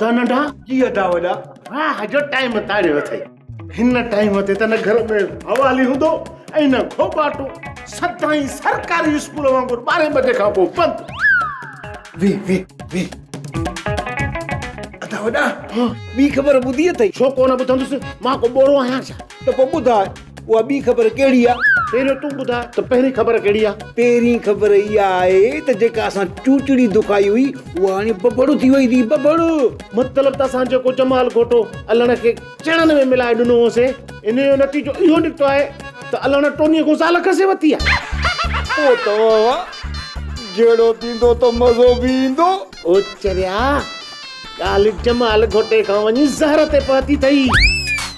अदा नंढा जी अदा वॾा वाह जो टाइम तारियो अथई हिन टाइम ते त न घर में हवाली हूंदो ऐं न खोबाटो सदाई सरकारी स्कूल वांगुरु 12 बजे खां पोइ बंदि वे अदा वॾा ॿी ख़बर ॿुधी अथई छो कोन ॿुधंदुसि मां को बोरो आहियां छा त पोइ ॿुधाए उहा ॿी ख़बर कहिड़ी आहे पहिरियों तूं ॿुधाए त पहिरीं ख़बर कहिड़ी आहे पहिरीं ख़बर इहा आहे त जेका असां चूचड़ी दुखाई हुई उहा हाणे बबड़ू थी वई थी बबड़ू मतिलब त असां जेको जमाल घोटो अलण खे चणनि में मिलाए ॾिनो होसीं इन जो नतीजो इहो निकितो आहे त अलण टोनीअ खां साल खसे वरिती आहे पोइ त जहिड़ो थींदो त मज़ो बि ईंदो ओ चरिया ॻाल्हि जमाल घोटे खां वञी ज़हर ते पहुती अथई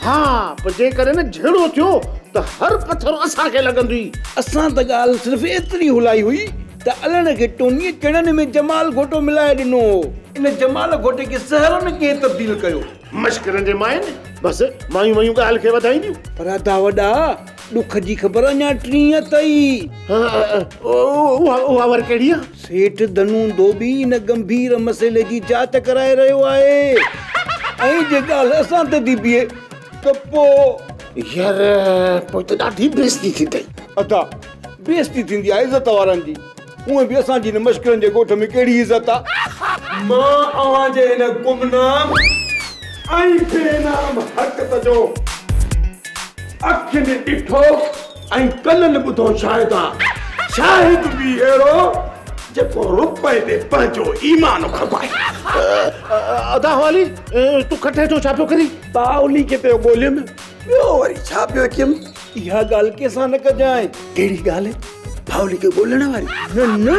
हा पर जेकर न जहिड़ो थियो त हर पथर असांखे लॻंदी असां त ॻाल्हि सिर्फ़ु एतिरी हुलाई हुई त अलण खे टोनीअ चणनि में जमाल घोटो मिलाए ॾिनो इन जमाल घोटे खे ज़हर में कीअं तब्दील कयो मश्करनि जे माइनि बसि मायूं ॻाल्हि खे वधाईंदियूं पर अदा वॾा ॾुख जी ख़बर अञा 30 अथई उहा वर कहिड़ी आहे सेठ धनु धोबी इन गंभीर मसइले जी जांच कराए रहियो आहे ऐं जे ॻाल्हि असां ते थी बीहे त पोइ यार पोइ त ॾाढी बेइज़ती थींदी अदा बेइज़ती थींदी आहे इज़त वारनि जी उहे बि असांजी हिन मश्करनि जे ॻोठ में कहिड़ी इज़त आहे मां अव्हांजे हिन गुमनाम ऐं बेनाम हरकत जो अखियुनि ॾिठो ऐं कननि ॿुधो शाहिद बि अहिड़ो जेको रुपए ते पंहिंजो ईमान खपाए अदा हवाली तूं कटे जो छा पियो करी बाउली खे पियो ॻोल्हियुमि ॿियो वरी छा पियो कयुमि इहा ॻाल्हि कंहिंसां न कजांइ कहिड़ी ॻाल्हि बाउली खे ॻोल्हण वारी न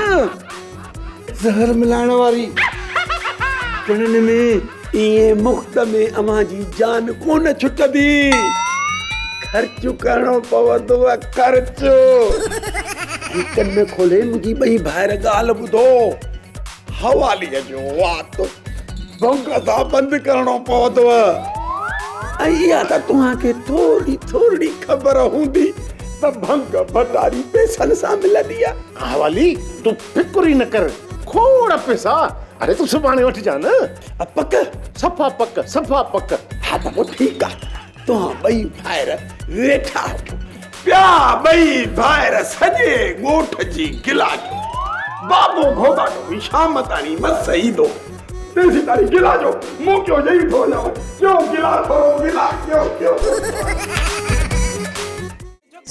ज़हर मिलाइण वारी चणनि में ईअं मुफ़्त में अव्हां जी जान कोन छुटंदी ख़र्चु करणो पवंदो ख़र्चु कन में खोले मुंहिंजी ॿई ॿाहिरि ॻाल्हि ॿुधो हवालीअ जो वात भंग सां बंदि करणो पवंदो ऐं इहा त तव्हांखे थोरी ख़बर हूंदी त भंग भंडारी पैसनि सां मिलंदी आहे हवाली तूं फिकुर ई न कर खोड़ पैसा अरे तूं सुभाणे वठिजां न पक सफ़ा पक हा त पोइ ठीकु आहे तव्हां ॿई ॿाहिरि वेठा ॿिया ॿई ॿाहिरि सॼे ॻोठ जी गिला जो बाबो घोबाटो बि शाम ताईं मस ईंदो तेसी ताईं गिला जो मूं क्यों ॾेई थो वञां क्यों गिला थोरो गिला क्यों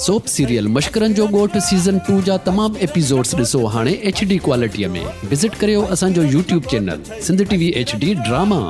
सोप सीरियल मश्करनि जो ॻोठ सीज़न 2 जा तमाम एपिसोड्स ॾिसो हाणे HD क्वालिटीअ में विज़िट करियो असांजो YouTube channel Sindh TV HD drama.